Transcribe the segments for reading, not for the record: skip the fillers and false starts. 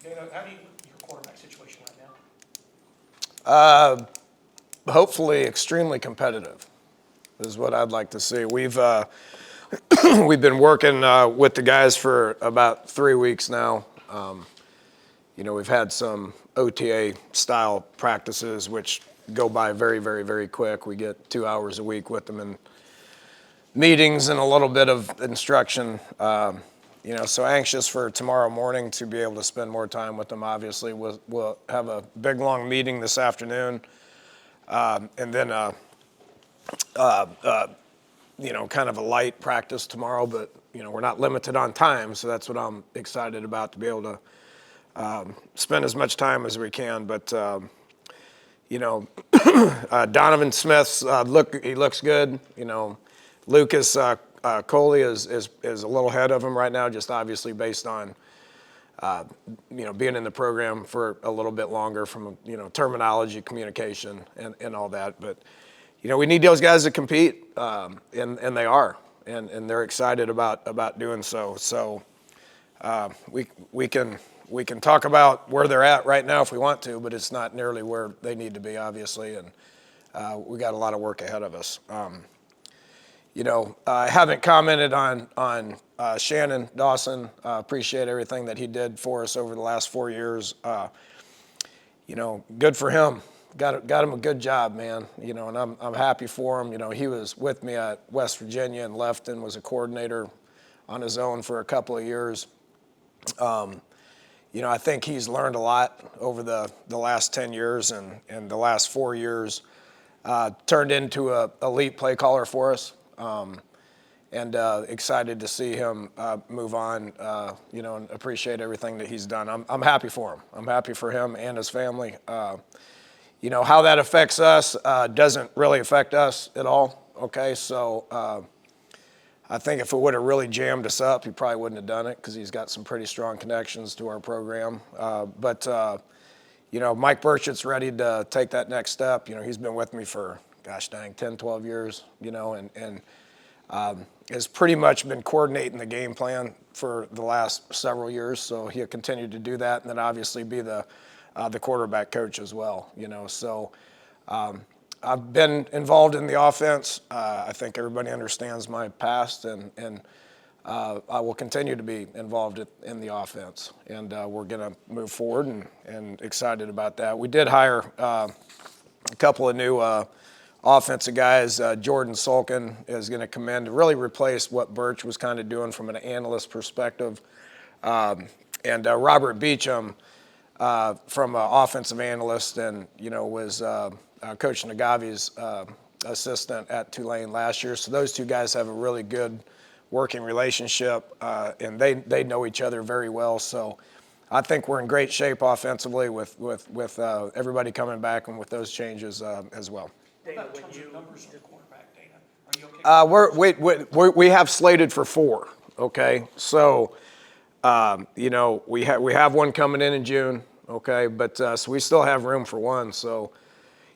Dana, how do you look at your quarterback situation right now? Hopefully extremely competitive is what I'd like to see. We've been working with the guys for about 3 weeks now. We've had some OTA style practices, which go by very, very, very quick. We get 2 hours a week with them in meetings and a little bit of instruction. So anxious for tomorrow morning to be able to spend more time with them. Obviously, we'll have a big, long meeting this afternoon. And then, kind of a light practice tomorrow, but, we're not limited on time. So that's what I'm excited about, to be able to spend as much time as we can. But, Donovan Smith's, he looks good. Lucas Coley is a little ahead of him right now, just obviously based on, being in the program for a little bit longer from, terminology, communication, and all that. But, we need those guys to compete, and they are, and they're excited about doing so. So we can talk about where they're at right now if we want to, but it's not nearly where they need to be, obviously, and we got a lot of work ahead of us. I haven't commented on Shannon Dawson. Appreciate everything that he did for us over the last 4 years. Good for him. Got him a good job, man. And I'm happy for him. He was with me at West Virginia and left and was a coordinator on his own for a couple of years. I think he's learned a lot over the last 10 years, and the last 4 years turned into a elite play caller for us. And excited to see him move on, and appreciate everything that he's done. I'm happy for him. I'm happy for him and his family. How that affects us doesn't really affect us at all, okay? So I think if it would have really jammed us up, he probably wouldn't have done it, because he's got some pretty strong connections to our program. But Mike Burchett's ready to take that next step. He's been with me for, 10, 12 years, and has pretty much been coordinating the game plan for the last several years. So he'll continue to do that, and then obviously be the quarterback coach as well. So I've been involved in the offense. I think everybody understands my past, and I will continue to be involved in the offense. And we're going to move forward, and excited about that. We did hire a couple of new offensive guys. Jordan Sulkin is going to come in to really replace what Birch was kind of doing from an analyst perspective. And Robert Beecham from an offensive analyst, and, was Coach Nagavi's assistant at Tulane last year. So those two guys have a really good working relationship, and they know each other very well. So I think we're in great shape offensively with everybody coming back, and with those changes as well. Dana, when you numbers on the quarterback, Dana, are you okay? We have slated for 4. Okay, so we have one coming in June. Okay, but so we still have room for one. So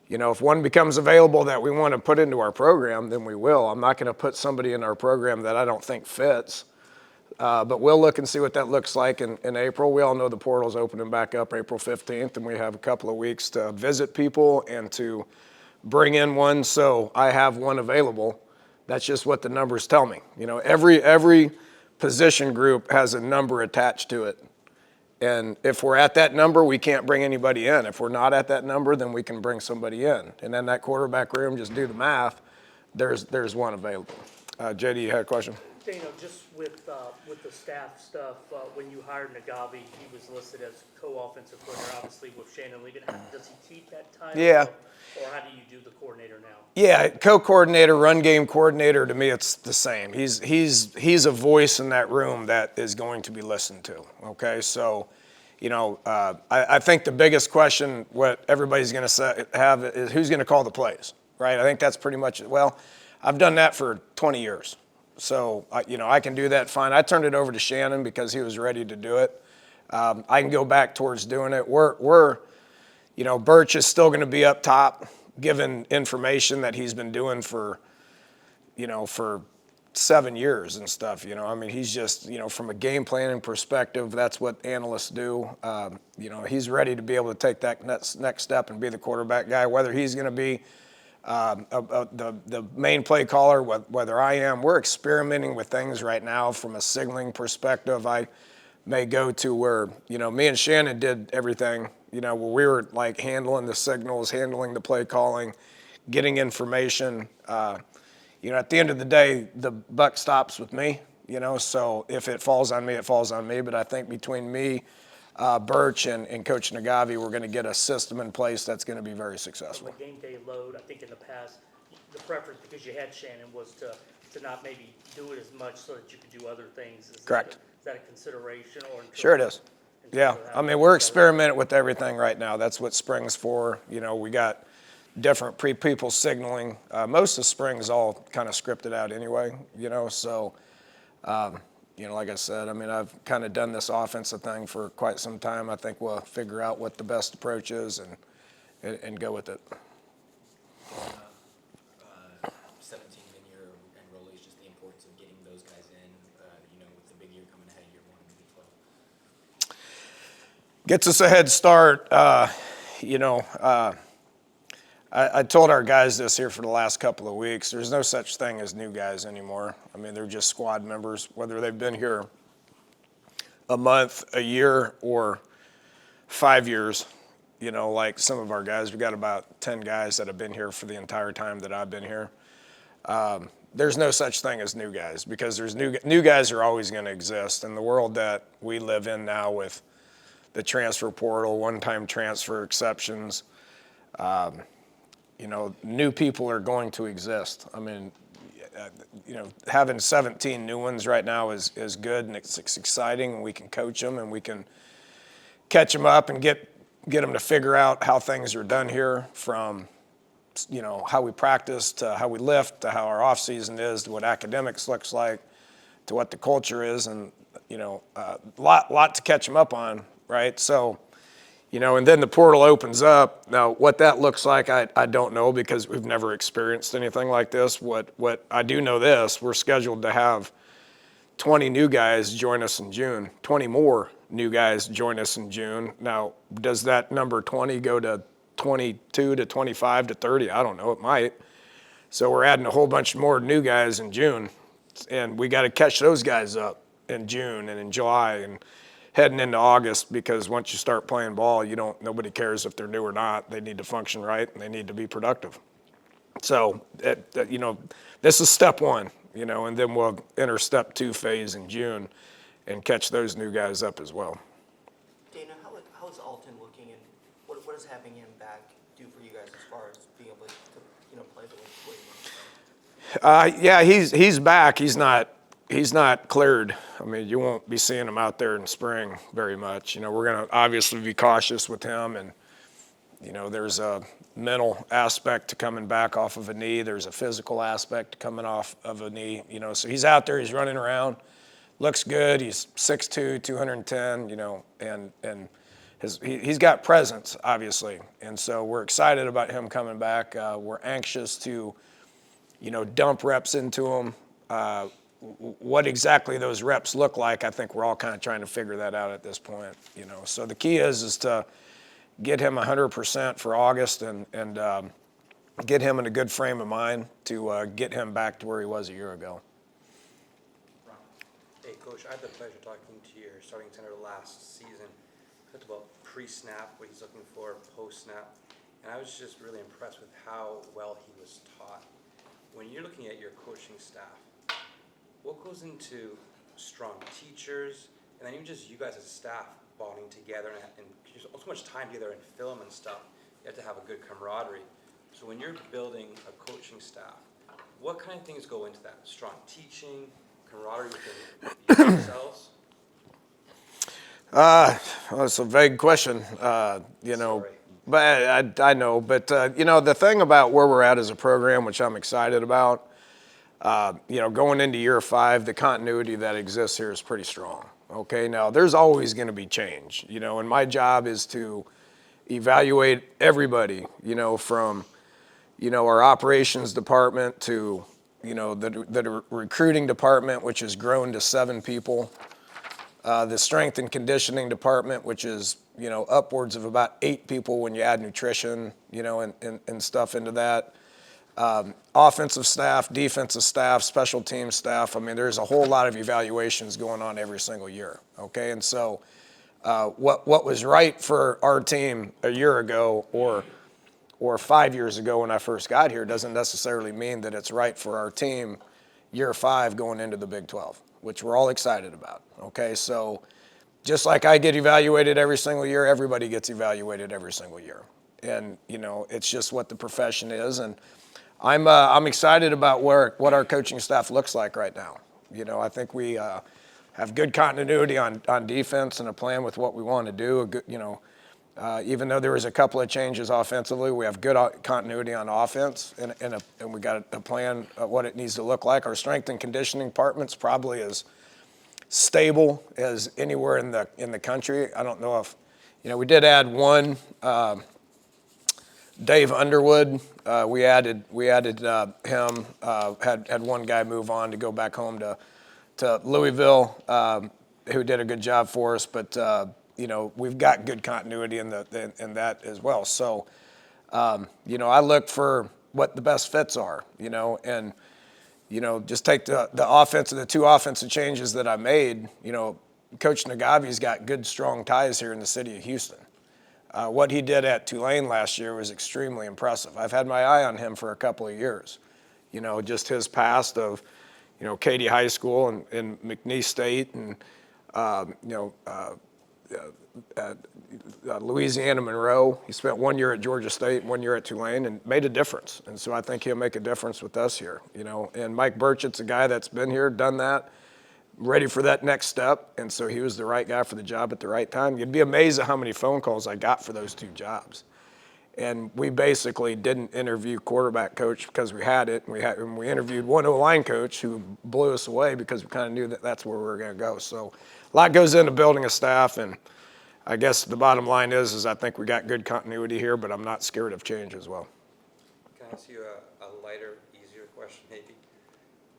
if one becomes available that we want to put into our program, then we will. I'm not going to put somebody in our program that I don't think fits. But we'll look and see what that looks like in April. We all know the portal's opening back up April 15th, and we have a couple of weeks to visit people and to bring in one. So I have one available. That's just what the numbers tell me. Every position group has a number attached to it. And if we're at that number, we can't bring anybody in. If we're not at that number, then we can bring somebody in. And then that quarterback room, just do the math, there's one available. JD, you had a question? Dana, just with the staff stuff, when you hired Nagavi, he was listed as co-offensive coordinator, obviously with Shannon Lee. Does he keep that title? Yeah. Or how do you do the coordinator now? Yeah, co-coordinator, run game coordinator, to me it's the same. He's a voice in that room that is going to be listened to, okay? So, I think the biggest question, what everybody's going to have, is who's going to call the plays, right? I think that's pretty much it. Well, I've done that for 20 years. So, I can do that fine. I turned it over to Shannon because he was ready to do it. I can go back towards doing it. Birch is still going to be up top, given information that he's been doing for 7 years and stuff, you know. I mean, he's just, you know, from a game planning perspective, that's what analysts do. You know, he's ready to be able to take that next step and be the quarterback guy, whether he's going to be the main play caller, whether I am. We're experimenting with things right now from a signaling perspective. I may go to where, you know, me and Shannon did everything, you know, where we were like handling the signals, handling the play calling, getting information. You know, at the end of the day, the buck stops with me, you know, so if it falls on me, it falls on me. But I think between me, Birch, and Coach Nagavi, we're going to get a system in place that's going to be very successful. From a game day load, I think in the past, the preference, because you had Shannon, was to not maybe do it as much so that you could do other things. Correct. Is that a consideration? Or Sure it is. Yeah, I mean, we're experimenting with everything right now. That's what spring's for. You know, we got different people signaling. Most of spring is all kind of scripted out anyway, you know, so, you know, like I said, I mean, I've kind of done this offensive thing for quite some time. I think we'll figure out what the best approach is and go with it. 17 year enrollees, just the importance of getting those guys in, you know, with the big year coming ahead, year 1 in the Big 12. Gets us a head start. You know, I told our guys this here for the last couple of weeks. There's no such thing as new guys anymore. I mean, they're just squad members, whether they've been here a month, a year, or 5 years. You know, like some of our guys, we got about 10 guys that have been here for the entire time that I've been here. There's no such thing as new guys, because there's new guys are always going to exist. In the world that we live in now with the transfer portal, one-time transfer exceptions, you know, new people are going to exist. I mean, you know, having 17 new ones right now is good, and it's exciting, and we can coach them, and we can catch them up and get them to figure out how things are done here, from, you know, how we practice to how we lift to how our off season is to what academics looks like to what the culture is, and, you know, lot to catch them up on, right? So, you know, and then the portal opens up. Now, what that looks like, I don't know, because we've never experienced anything like this. What I do know this, we're scheduled to have 20 new guys join us in June, 20 more new guys join us in June. Now, does that number 20 go to 22 to 25 to 30? I don't know, it might. So we're adding a whole bunch more new guys in June, and we got to catch those guys up in June and in July and heading into August, because once you start playing ball, nobody cares if they're new or not. They need to function right, and they need to be productive. So, you know, this is step one, you know, and then we'll enter step 2 phase in June and catch those new guys up as well. Dana, how is Alton looking, and what does having him back do for you guys as far as being able to you know, play the way you want to? Yeah, he's back. He's not cleared. I mean, you won't be seeing him out there in spring very much. You know, we're going to obviously be cautious with him, and, you know, there's a mental aspect to coming back off of a knee. There's a physical aspect to coming off of a knee, you know. So he's out there, he's running around, looks good. He's 6'2", 210, you know, and he's got presence, obviously. And so we're excited about him coming back. We're anxious to, you know, dump reps into him. What exactly those reps look like, I think we're all kind of trying to figure that out at this point, you know. So the key is to get him 100% for August and get him in a good frame of mind to get him back to where he was a year ago. Hey, Coach, I had the pleasure talking to your starting center last season. Talked about pre-snap, what he's looking for, post-snap, and I was just really impressed with how well he was taught. When you're looking at your coaching staff, what goes into strong teachers, and then even just you guys as staff bonding together and so much time together in film and stuff, you have to have a good camaraderie. So when you're building a coaching staff, what kind of things go into that? Strong teaching, camaraderie within yourselves? Well, it's a vague question, you know. Sorry. But I know. But, you know, the thing about where we're at as a program, which I'm excited about, you know, going into year 5, the continuity that exists here is pretty strong. Okay, now there's always going to be change, you know, and my job is to evaluate everybody, you know, from, you know, our operations department to, the recruiting department, which has grown to 7 people, the strength and conditioning department, which is, upwards of about 8 people when you add nutrition, and stuff into that. Offensive staff, defensive staff, special team staff. I mean, there's a whole lot of evaluations going on every single year, okay? And so what was right for our team a year ago or 5 years ago when I first got here doesn't necessarily mean that it's right for our team year 5 going into the Big 12, which we're all excited about, okay? So just like I get evaluated every single year, everybody gets evaluated every single year. And, it's just what the profession is. And I'm excited about what our coaching staff looks like right now. I think we have good continuity on defense and a plan with what we want to do. Even though there was a couple of changes offensively, we have good continuity on offense, and we got a plan of what it needs to look like. Our strength and conditioning department's probably as stable as anywhere in the country. I don't know if, we did add one. Dave Underwood, we added him. Had one guy move on to go back home to Louisville, who did a good job for us. But we've got good continuity in that as well. So I look for what the best fits are. And just take the 2 offensive changes that I made. Coach Nagavi's got good, strong ties here in the city of Houston. What he did at Tulane last year was extremely impressive. I've had my eye on him for a couple of years. Just his past of, Katy High School and McNeese State and, Louisiana Monroe. He spent 1 year at Georgia State, 1 year at Tulane, and made a difference. And so I think he'll make a difference with us here. And Mike Burchett's a guy that's been here, done that, ready for that next step, and so he was the right guy for the job at the right time. You'd be amazed at how many phone calls I got for those 2 jobs. And we basically didn't interview quarterback coach because we had it, and we interviewed one O-line coach who blew us away because we kind of knew that that's where we were going to go. So a lot goes into building a staff, and I guess the bottom line is I think we got good continuity here, but I'm not scared of change as well. Can I ask you a lighter, easier question maybe?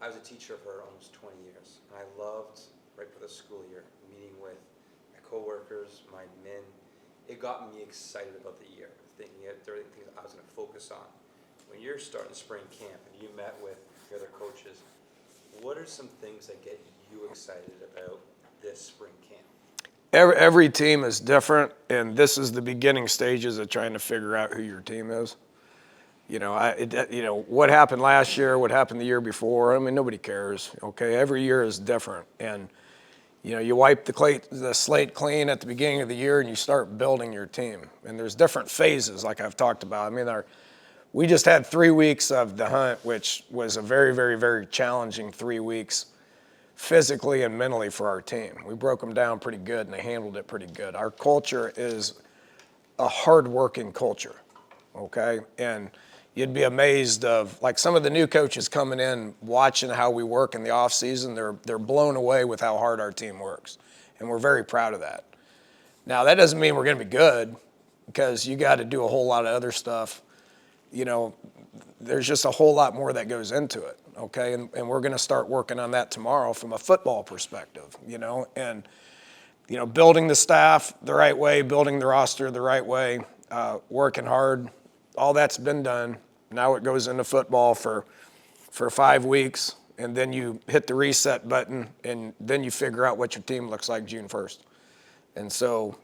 I was a teacher for almost 20 years, and I loved, right for the school year, meeting with my coworkers, my men. It got me excited about the year, thinking that there were things I was going to focus on. When you're starting spring camp and you met with the other coaches, what are some things that get you excited about this spring camp? Every team is different, and this is the beginning stages of trying to figure out who your team is. What happened last year, what happened the year before, I mean, nobody cares, okay? Every year is different. And, you wipe the slate clean at the beginning of the year and you start building your team. And there's different phases, like I've talked about. I mean, we just had 3 weeks of the hunt, which was a very, very, very challenging 3 weeks physically and mentally for our team. We broke them down pretty good, and they handled it pretty good. Our culture is a hard-working culture, okay? And you'd be amazed of, like, some of the new coaches coming in, watching how we work in the off season. They're blown away with how hard our team works, and we're very proud of that. Now, that doesn't mean we're going to be good, because you got to do a whole lot of other stuff. There's just a whole lot more that goes into it, okay? And we're going to start working on that tomorrow from a football perspective, and building the staff the right way, building the roster the right way, working hard. All that's been done. Now it goes into football for 5 weeks, and then you hit the reset button, and then you figure out what your team looks like June 1st. And so,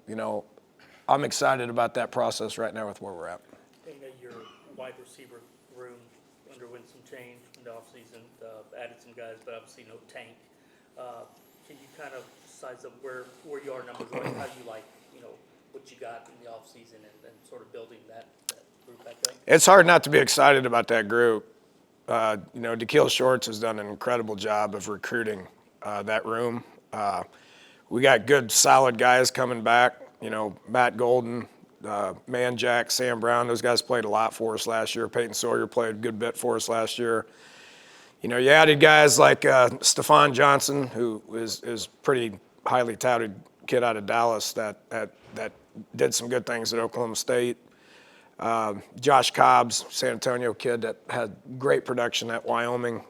I'm excited about that process right now with where we're at. Dana, your wide receiver room underwent some change in the offseason, added some guys, but obviously no Tank. Can you kind of size up where you are numbers-wise, how you like, what you got in the offseason and sort of building that group back up? It's hard not to be excited about that group. DeKeel Shorts has done an incredible job of recruiting that room. We got good, solid guys coming back. Matt Golden, Manjack, Sam Brown, those guys played a lot for us last year. Peyton Sawyer played a good bit for us last year. You added guys like Stephon Johnson, who is pretty highly touted kid out of Dallas that did some good things at Oklahoma State. Josh Cobbs, San Antonio kid that had great production at Wyoming.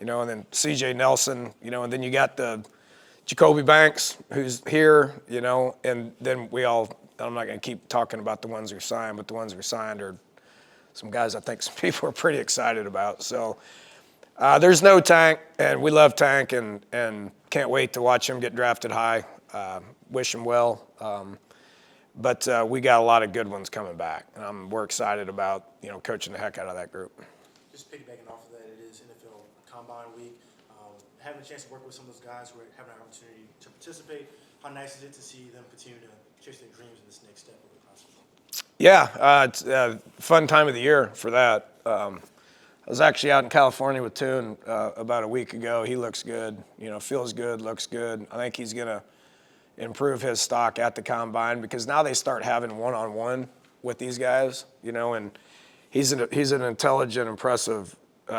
and then C.J. Nelson, and then you got the Jacoby Banks, who's here, and then I'm not going to keep talking about the ones who signed, but the ones who signed are some guys I think some people are pretty excited about. So there's no Tank, and we love Tank, and can't wait to watch him get drafted high. Wish him well. But we got a lot of good ones coming back, and we're excited about coaching the heck out of that group. Just piggybacking off of that, it is NFL Combine Week. Having a chance to work with some of those guys who are having an opportunity to participate, how nice is it to see them continue to chase their dreams in this next step of the process? Yeah, it's a fun time of the year for that. I was actually out in California with Toon about a week ago. He looks good, feels good, looks good. I think he's going to improve his stock at the Combine because now they start having one-on-one with these guys, and he's an intelligent, impressive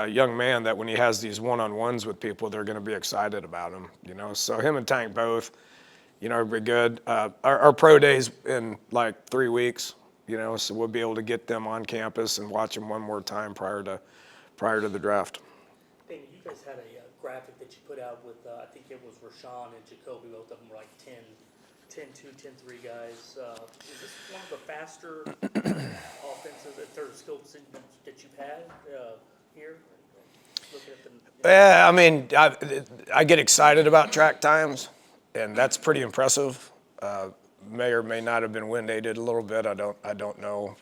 young man that when he has these one-on-ones with people, they're going to be excited about him, So him and Tank both, are pretty good. Our pro day's in like 3 weeks, so we'll be able to get them on campus and watch them one more time prior to the draft. Dana, you guys had a graphic that you put out with, I think it was Rashawn and Jacoby, both of them were like 10-2, 10-3 guys. Is this one of the faster offenses at third skill position that you've had here? Looking at them. Yeah, I mean, I get excited about track times, and that's pretty impressive. May or may not have been wind aided a little bit. I don't know.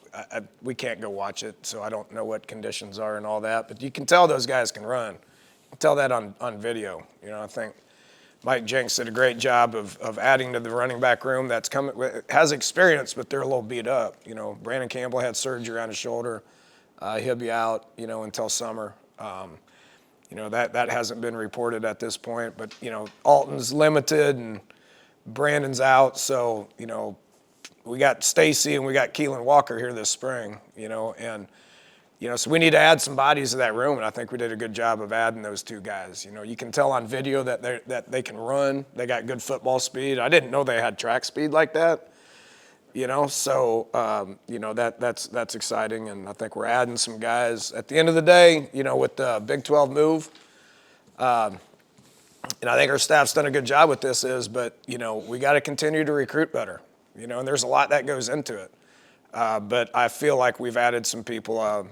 We can't go watch it, so I don't know what conditions are and all that. But you can tell those guys can run. You can tell that on video. I think Mike Jenks did a great job of adding to the running back room. That's has experience, but they're a little beat up. Brandon Campbell had surgery on his shoulder. He'll be out, until summer. That hasn't been reported at this point. But Alton's limited and Brandon's out, so we got Stacy and we got Keelan Walker here this spring. So we need to add some bodies to that room, and I think we did a good job of adding those two guys. You can tell on video that they can run. They got good football speed. I didn't know they had track speed like that. So that's exciting, and I think we're adding some guys. At the end of the day, with the Big 12 move, and I think our staff's done a good job with this. But we got to continue to recruit better. And there's a lot that goes into it. But I feel like we've added some people.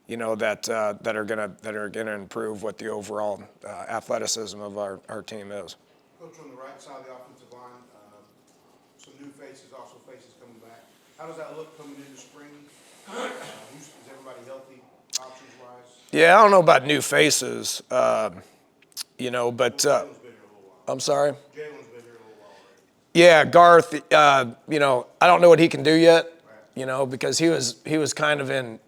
That are gonna improve what the overall athleticism of our team is. Coach, on the right side of the offensive line, some new faces, also faces coming back. How does that look coming into spring? Is everybody healthy, options-wise? Yeah, I don't know about new faces, but Jalen's been here a little while. I'm sorry. Jalen's been here a little while already. Yeah, Garth. I don't know what he can do yet. Because he was kind of in.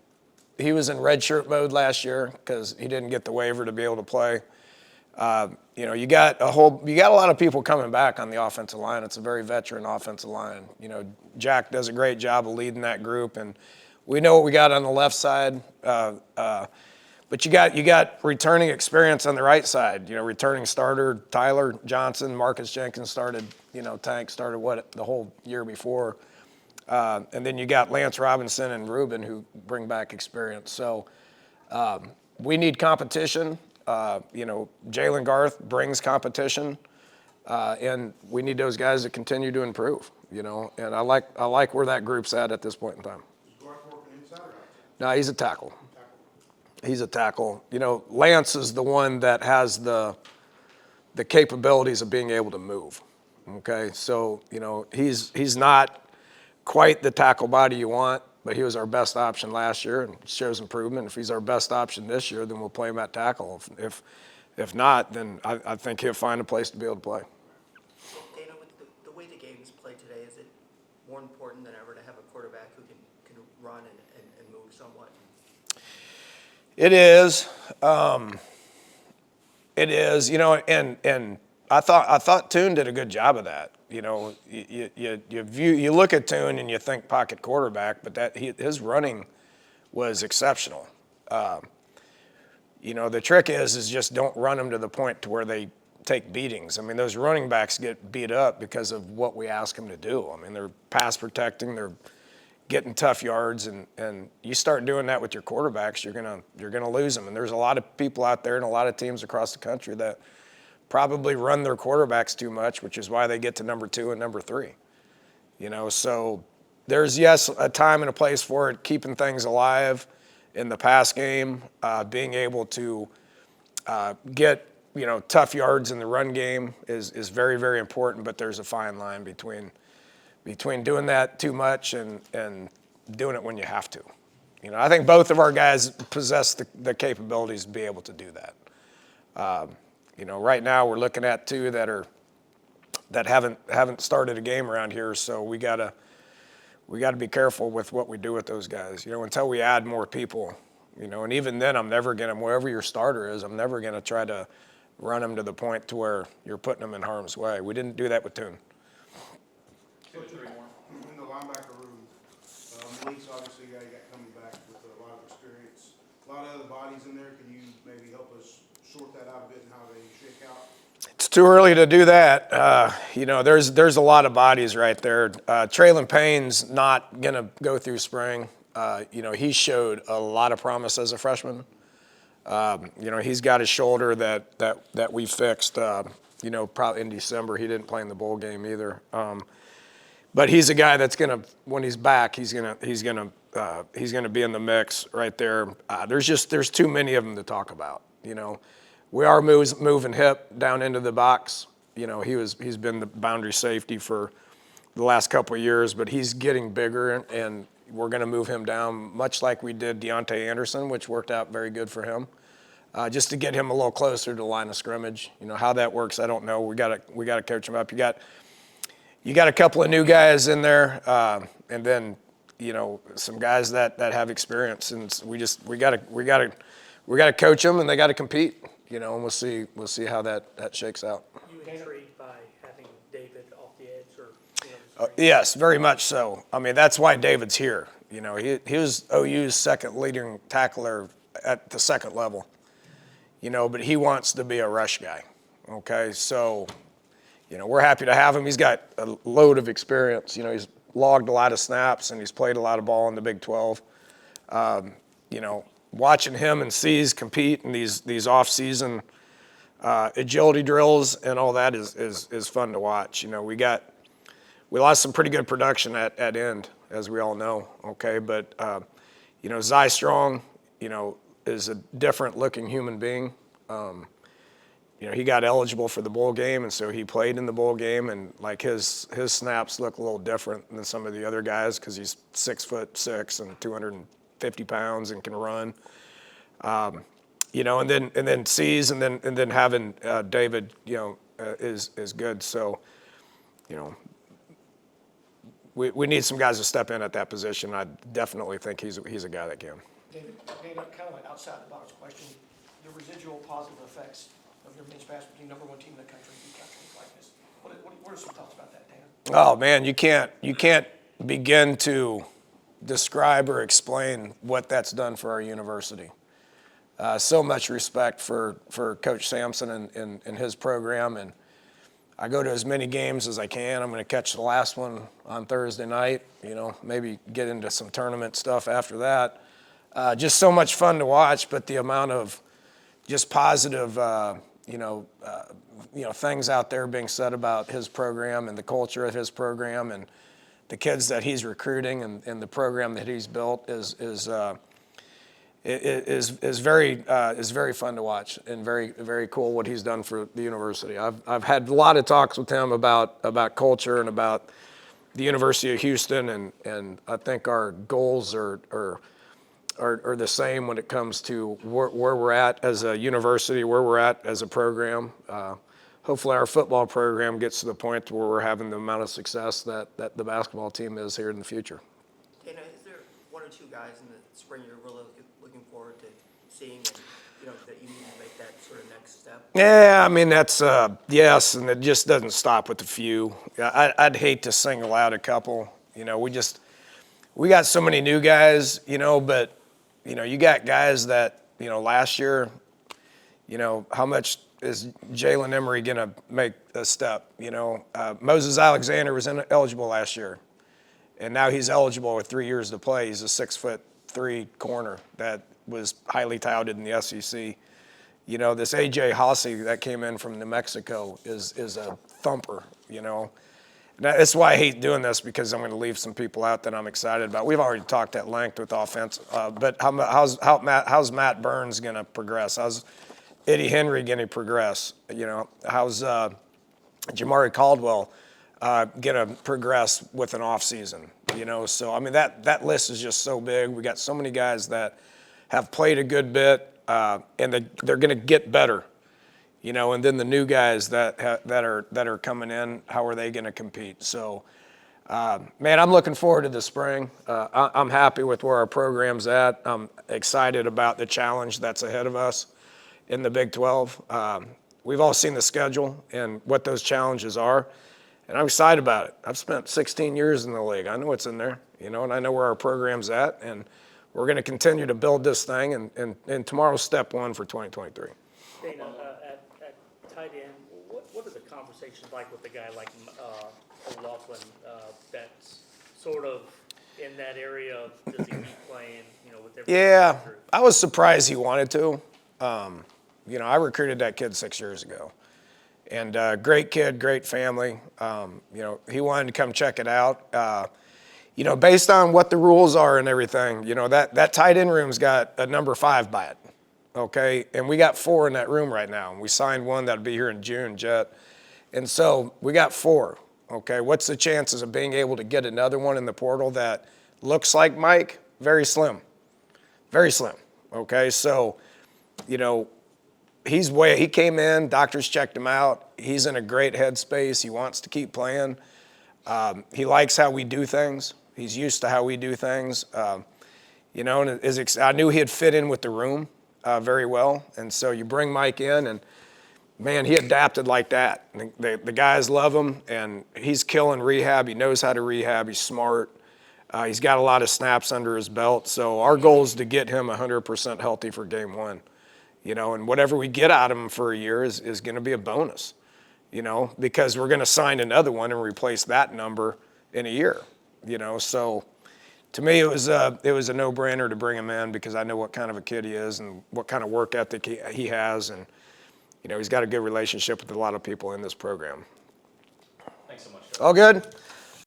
He was in red shirt mode last year because he didn't get the waiver to be able to play. You got a lot of people coming back on the offensive line. It's a very veteran offensive line. Jack does a great job of leading that group, and we know what we got on the left side. But you got returning experience on the right side. Returning starter Tyler Johnson, Marcus Jenkins started. Tank started the whole year before. And then you got Lance Robinson and Ruben who bring back experience. So we need competition. Jalen Garth brings competition, and we need those guys to continue to improve. And I like where that group's at this point in time. Is Garth working inside or outside? No, he's a tackle. He's a tackle. Lance is the one that has the capabilities of being able to move. Okay, so he's not quite the tackle body you want, but he was our best option last year and shows improvement. If he's our best option this year, then we'll play him at tackle. If not, then I think he'll find a place to be able to play. Dana, with the way the game is played today, is it more important than ever to have a quarterback who can run and move somewhat? It is. It is. And I thought Toon did a good job of that. You look at Toon and you think pocket quarterback, but his running was exceptional. The trick is just don't run them to the point to where they take beatings. I mean, those running backs get beat up because of what we ask them to do. I mean, they're pass protecting, they're getting tough yards, and you start doing that with your quarterbacks, you're gonna lose them. And there's a lot of people out there and a lot of teams across the country that probably run their quarterbacks too much, which is why they get to number 2 and number 3. So there's, yes, a time and a place for it, keeping things alive in the pass game, being able to get tough yards in the run game is very, very important, but there's a fine line between doing that too much and doing it when you have to. I think both of our guys possess the capabilities to be able to do that. Right now we're looking at 2 that haven't started a game around here, so we gotta be careful with what we do with those guys. Until we add more people. And even then, wherever your starter is, I'm never gonna try to run them to the point to where you're putting them in harm's way. We didn't do that with Toon. In the linebacker room, Malik's obviously a guy you got coming back with a lot of experience. A lot of other bodies in there. Can you maybe help us sort that out a bit and how they shake out? It's too early to do that. There's a lot of bodies right there. Traylon Payne's not gonna go through spring. He showed a lot of promise as a freshman. He's got his shoulder that we fixed. Probably in December. He didn't play in the bowl game either. But he's a guy that's when he's back, he's gonna be in the mix right there. There's too many of them to talk about. We are moving Hip down into the box. He's been the boundary safety for the last couple of years, but he's getting bigger, and we're going to move him down, much like we did Deontay Anderson, which worked out very good for him, just to get him a little closer to the line of scrimmage. How that works, I don't know. We got to coach him up. You got a couple of new guys in there, and then some guys that have experience, and we got to coach them, and they got to compete. And we'll see how that shakes out. You intrigued by having David off the edge, or Yes, very much so. I mean, that's why David's here. He was OU's second leading tackler at the second level. But he wants to be a rush guy. Okay, so we're happy to have him. He's got a load of experience. He's logged a lot of snaps and he's played a lot of ball in the Big 12. Watching him and C's compete in these off-season agility drills and all that is fun to watch. We lost some pretty good production at end, as we all know. Okay, but Zy Strong, is a different looking human being. He got eligible for the bowl game, and so he played in the bowl game, and like his snaps look a little different than some of the other guys because he's 6'6" and 250 pounds and can run. And then C's and then having David, is good. So, we need some guys to step in at that position. I definitely think he's a guy that can. David, kind of an outside the box question. The residual positive effects of your men's basketball team, number 1 team in the country, like this. What are some thoughts about that, Dana? Oh man, you can't begin to describe or explain what that's done for our university. So much respect for Coach Sampson and his program, and I go to as many games as I can. I'm going to catch the last one on Thursday night, maybe get into some tournament stuff after that. Just so much fun to watch, but the amount of just positive, things out there being said about his program and the culture of his program and the kids that he's recruiting and the program that he's built is very fun to watch and very, very cool what he's done for the university. I've had a lot of talks with him about culture and about the University of Houston, and I think our goals are the same when it comes to where we're at as a university, where we're at as a program. Hopefully our football program gets to the point where we're having the amount of success that the basketball team is here in the future. Dana, is there 1 or 2 guys in the spring you're really looking forward to seeing, and that you need to make that sort of next step? Yeah, I mean that's yes, and it just doesn't stop with a few. I'd hate to single out a couple. We got so many new guys, but you got guys that last year, how much is Jalen Emery gonna make a step? Moses Alexander was ineligible last year, And now he's eligible with 3 years to play. He's a 6'3" corner that was highly touted in the SEC. You know, this A.J. Hossey that came in from New Mexico is a thumper, you know. That's why I hate doing this, because I'm going to leave some people out that I'm excited about. We've already talked at length with offense, but how's Matt Burns going to progress? How's Eddie Henry going to progress? You know, how's Jamari Caldwell going to progress with an off season? You know, so I mean that list is just so big. We got so many guys that have played a good bit, and they're going to get better. You know, and then the new guys that are coming in, how are they going to compete? So, man, I'm looking forward to the spring. I'm happy with where our program's at. I'm excited about the challenge that's ahead of us in the Big 12. We've all seen the schedule and what those challenges are, and I'm excited about it. I've spent 16 years in the league. I know what's in there, you know, and I know where our program's at, and we're going to continue to build this thing, and tomorrow's step one for 2023. Dana, at tight end, what are the conversations like with a guy like O'Loughlin that's sort of in that area of does he keep playing, you know, with everything? Yeah, I was surprised he wanted to. You know, I recruited that kid 6 years ago, and great kid, great family. You know, he wanted to come check it out. You know, based on what the rules are and everything, you know, that tight end room's got a number 5 by it. Okay, and we got 4 in that room right now. And we signed one that'll be here in June, Jet. And so we got 4. Okay, what's the chances of being able to get another one in the portal that looks like Mike? Very slim. Very slim. Okay, so, you know, he came in, doctors checked him out. He's in a great headspace. He wants to keep playing. He likes how we do things. He's used to how we do things. You know, and I knew he'd fit in with the room very well. And so you bring Mike in, and man, he adapted like that. The guys love him, and he's killing rehab. He knows how to rehab. He's smart. He's got a lot of snaps under his belt. So our goal is to get him 100% healthy for game 1. You know, and whatever we get out of him for a year is going to be a bonus, you know, because we're going to sign another one and replace that number in a year, you know. So to me, it was a no-brainer to bring him in, because I know what kind of a kid he is and what kind of work ethic he has, and you know, he's got a good relationship with a lot of people in this program. Thanks so much. All good?